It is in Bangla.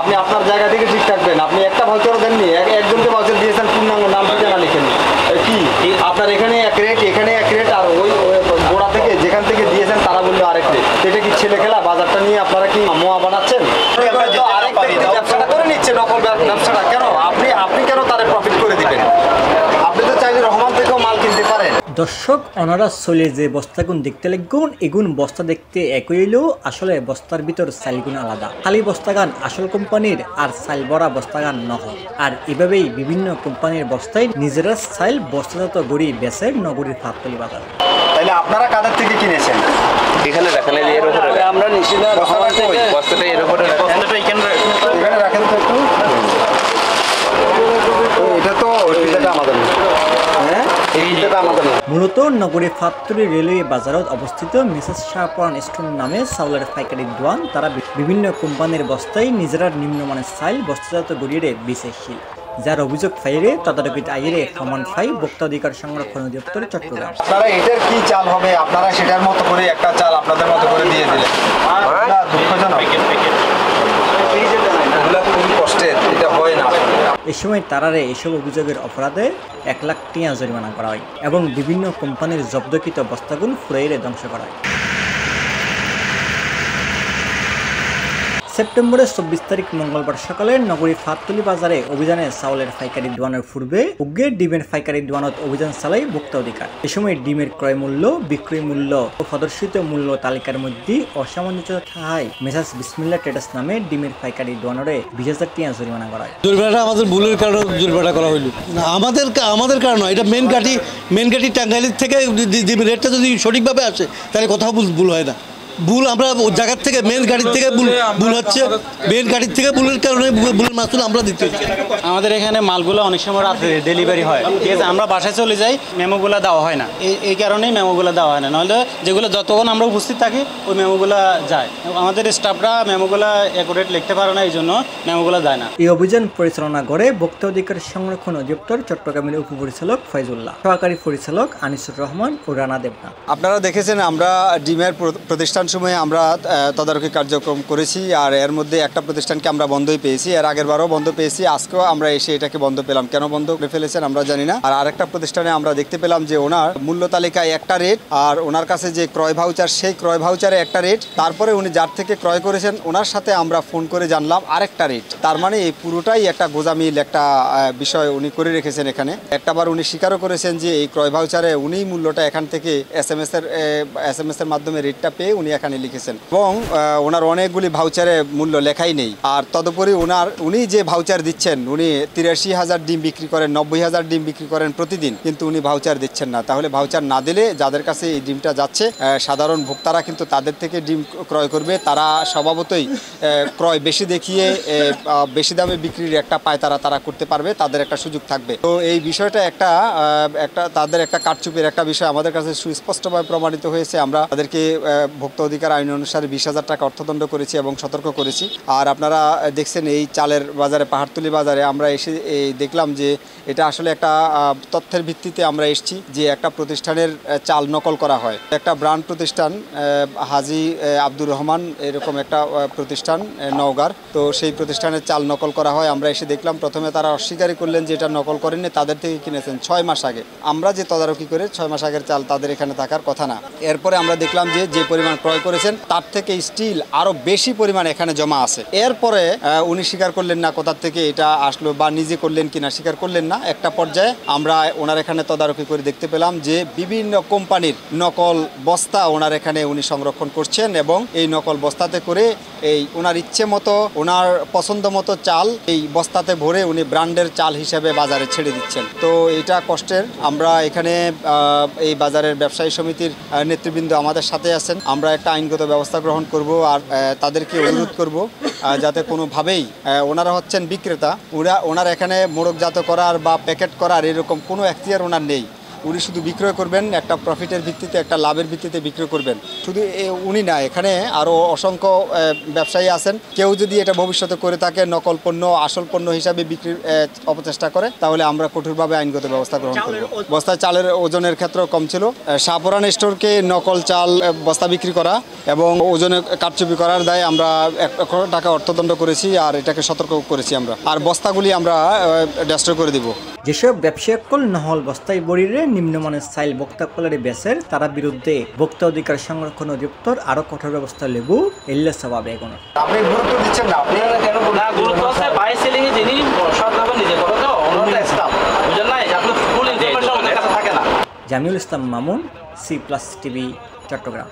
আপনি আপনার জায়গা থেকে ঠিক থাকবেন। আপনি একটা ভাউচারও দেননি, একজনকে ভাউচার দিয়েছেন, পূর্ণাঙ্গ নাম ঠিকানা লিখেন। কি আপনার এখানে এক রেট, এখানে এক রেট, আর ওই গোড়া থেকে যেখান থেকে দিয়েছেন তারা বললো আরেক রেট। এটা কি ছেলে খেলা? বাজারটা নিয়ে আপনারা কি মোয়া বানাচ্ছেন? আরেক ব্যক্তি ব্যবসাটা করে নিচ্ছে, নকল ব্যবসাটা কেন? আপনি কেন তারে প্রফিট করে দিবেন? আপনি তো চাইলে রহমান থেকেও মাল কিনতে পারেন। দর্শক অনারা চলে যে বস্তাগুন দেখতে লাগুন, এগুন বস্তা দেখতে একই হইলেও আসলে বস্তার ভিতর চাইলগুন আলাদা। খালি বস্তাগান আসল কোম্পানির আর চাইল বড়া বস্তাগান নহয়। আর এভাবেই বিভিন্ন কোম্পানির বস্তায় নিজেরা চাইল বস্তাজাত গড়ি বেচে নগরীর ফাঁকতলি বাজার। তাইলে আপনারা কাদের থেকে কিনেছেন? এখানে রাখেন, এর উপরে আমরা নিচে বস্তাটা এর উপরে এখানে রাখেন তো একটু। এটা তো আমাদের হ্যাঁ, এইটা আমাদের মূলত নগরীর ফাঁকতলি রেলওয়ে বাজারত অবস্থিত মিসেস শাহপরান স্টোর নামে চাউলের পাইকারি দোকান। তারা বিভিন্ন কোম্পানির বস্তায় নিজেরা নিম্নমানের চাইল বস্তাজাত গড়িয়ে বেচেছিল, যার অভিযোগ ফাইরে তদারকিত আইরে সমান ফাই ভোক্তা অধিকার সংরক্ষণ অধিদপ্তর চট্টগ্রাম। আপনারা এটার কি চাল হবে, আপনারা সেটার মতো করে একটা চাল আপনাদের মতো করে দিয়ে দিলেন। দুঃখজনক, খুবই কষ্টের, এটা হয় না। এ সময় তারারে এসব অভিযোগের অপরাধে 1 লাখ টাকা জরিমানা করা হয় এবং বিভিন্ন কোম্পানির জব্দকৃত বস্তাগুন ফুরাইরে ধ্বংস করা হয়। সেপ্টেম্বরের 24 তারিখ মঙ্গলবার সকালে নগরীর ফাঁকতলি বাজারে অভিযানে চাউলের পাইকারি দোকানের পূর্বে উগ্রে ডিমের পাইকারি দোকানত অভিযান চালাই ভোক্তা অধিকার। এ সময় ডিমের ক্রয় মূল্য, বিক্রয় মূল্য ও প্রদর্শিত মূল্য তালিকার মধ্যে অসামঞ্জস্য থাকায় মেসার্স বিসমিল্লাহ ট্রেডার্স নামে ডিমের পাইকারি দোকানরে 20,000 টাকা জরিমানা করা হয়। জরিমানাটা আমাদের ভুলের কারণে জরিমানা করা হইল, আমাদের কারণ নয়। এটা মেন গাড়ি টাঙ্গাইলের থেকে ডিমের রেটটা যদি সঠিকভাবে আসে তাহলে কোথাও ভুল হয় না। ভুল আমরা জায়গার থেকে মেন গাড়ির থেকে ভুল হচ্ছে, মেন গাড়ির থেকে ভুলের কারণে ভুলের মাসুল আমরা দিতে হচ্ছে। আমাদের এখানে মালগুলো অনেক সময় রাতে ডেলিভারি হয়, ঠিক আছে, আমরা বাসায় চলে যাই, মেমোগুলো দেওয়া হয় না। এই কারণেই মেমোগুলো দেওয়া হয় না, নাহলে যেগুলো যতক্ষণ আমরা উপস্থিত থাকি ওই মেমোগুলো যায়। আমাদের স্টাফরা মেমোগুলো অ্যাকুরেট লিখতে পারে না, এই জন্য মেমোগুলো যায় না। এই অভিযান পরিচালনা করে ভোক্তা অধিকার সংরক্ষণ অধিদপ্তর চট্টগ্রামের উপপরিচালক ফয়জুল্লাহ, সহকারী পরিচালক আনিসুর রহমান ও রানা দেবনাথ। আপনারা দেখেছেন আমরা ডিমের প্রতিষ্ঠান সময়ে আমরা তদারকি কার্যক্রম করেছি, আর এর মধ্যে একটা প্রতিষ্ঠানকে আমরা বন্ধই পেয়েছি, এর আগের বারও বন্ধ পেয়েছি, আজকেও আমরা এসে এটাকে বন্ধ পেলাম। কেন বন্ধ করে ফেলেছেন আমরা জানি না। আর আরেকটা প্রতিষ্ঠানে আমরা দেখতে পেলাম যে ওনার মূল্য তালিকায় একটা রেট, আর ওনার কাছে যে ক্রয় ভাউচার সেই ক্রয় ভাউচারে একটা রেট, তারপরে উনি যার থেকে ক্রয় করেছেন ওনার সাথে আমরা ফোন করে জানলাম আরেকটা রেট। তার মানে এই পুরোটাই একটা গোজামিল একটা বিষয় উনি করে রেখেছেন। এখানে একটাবার উনি স্বীকারও করেছেন যে এই ক্রয় ভাউচারে উনি মূল্যটা এখান থেকে এস এম এস এর মাধ্যমে রেটটা পেয়ে উনি এখানে লিখেছেন, এবং ওনার অনেকগুলি ভাউচারে মূল্য লেখাই নেই। আর তদুপরি উনি যে ভাউচার দিচ্ছেন, উনি 83,000 ডিম বিক্রি করেন, 90,000 ডিম বিক্রি করেন প্রতিদিন, কিন্তু উনি ভাউচার দিচ্ছেন না। তাহলে ভাউচার না দিলে যাদের কাছে এই ডিমটা যাচ্ছে সাধারণ ভোক্তারা কিন্তু তাদের থেকে ডিম ক্রয় করবে। তারা স্বভাবতই ক্রয় বেশি দেখিয়ে বেশি দামে বিক্রির একটা পায়তারা তারা করতে পারবে, তাদের একটা সুযোগ থাকবে। তো এই বিষয়টা একটা তাদের একটা কারচুপির একটা বিষয় আমাদের কাছে সুস্পষ্টভাবে প্রমাণিত হয়েছে। আমরা তাদেরকে ভোক্তা অধিকার আইন অনুসারে 20,000 টাকা অর্থদণ্ড করেছি এবং সতর্ক করেছি। আর আপনারা দেখছেন এই চালের বাজারে, পাহাড়তলি বাজারে আমরা এসে দেখলাম যে এটা আসলে একটা তথ্যের ভিত্তিতে আমরা এসেছি যে একটা প্রতিষ্ঠানের চাল নকল করা হয়। একটা ব্র্যান্ড প্রতিষ্ঠান হাজি আব্দুর রহমান এরকম একটা প্রতিষ্ঠান নওগাঁর, তো সেই প্রতিষ্ঠানের চাল নকল করা হয়। আমরা এসে দেখলাম প্রথমে তারা অস্বীকারই করলেন যে এটা নকল করেননি, তাদের থেকে কিনেছেন 6 মাস আগে। আমরা যে তদারকি করে 6 মাস আগের চাল তাদের এখানে থাকার কথা না। এরপরে আমরা দেখলাম যে পরিমাণ ক্রয় করেছেন তার থেকে স্টিল আরো বেশি পরিমাণ এখানে জমা আছে। এরপরে উনি স্বীকার করলেন না কোথা থেকে এটা আসলো বা নিজে করলেন কিনা স্বীকার করলেন না। একটা পর্যায়ে আমরা ওনার এখানে তদারকি করে দেখতে পেলাম যে বিভিন্ন কোম্পানির নকল বস্তা ওনার এখানে উনি সংরক্ষণ করছেন, এবং এই নকল বস্তাতে করে এই ওনার ইচ্ছে মতো ওনার পছন্দ মতো চাল এই বস্তাতে ভরে উনি ব্র্যান্ডের চাল হিসেবে বাজারে ছেড়ে দিচ্ছেন। তো এটা কষ্টের। আমরা এখানে এই বাজারের ব্যবসায়ী সমিতির নেতৃবৃন্দ আমাদের সাথে আছেন। আমরা একটা আইনগত ব্যবস্থা গ্রহণ করব, আর তাদেরকে অনুরোধ করব যাতে কোনোভাবেই ওনারা হচ্ছেন বিক্রেতা, ওনার এখানে মোড়কজাত করার বা প্যাকেট করার এরকম কোনো এখতিয়ার ওনার নেই। উনি শুধু বিক্রয় করবেন একটা প্রফিটের ভিত্তিতে, একটা লাভের ভিত্তিতে বিক্রয় করবেন। শুধু উনি না, এখানে আরও অসংখ্য ব্যবসায়ী আছেন। কেউ যদি এটা ভবিষ্যতে করে থাকে, নকল পণ্য আসল পণ্য হিসাবে বিক্রির অপচেষ্টা করে, তাহলে আমরা কঠোরভাবে আইনগত ব্যবস্থা গ্রহণ করব। বস্তায় চালের ওজনের ক্ষেত্রেও কম ছিল। শাহপুরান স্টোরকে নকল চাল বস্তা বিক্রি করা এবং ওজনে কারচুপি করার দায়ে আমরা 1 লক্ষ টাকা অর্থদণ্ড করেছি, আর এটাকে সতর্ক করেছি আমরা। আর বস্তাগুলি আমরা ডেস্ট্রয় করে দিব। যেসব ব্যবসায়কল নহল বস্তায় বড়িরে নিম্নমানের চাইল ভোক্তা কলারে বেচের তারা বিরুদ্ধে ভোক্তা অধিকার সংরক্ষণ অধিদপ্তর আরো কঠোর ব্যবস্থা লেব এল্লে সবাব এগোনো। আপনি গুরুত্ব দিচ্ছেন না, আপনি কেন না গুরুত্ব আছে বাই সেলিং এ যিনি সরকার নিজে করে তো ওনার স্টাফ বুঝেন না, আপনি ফুল ইনফরমেশন ওদের কাছে থাকে না। জামিউল ইসলাম মামুন, C+ TV, চট্টগ্রাম।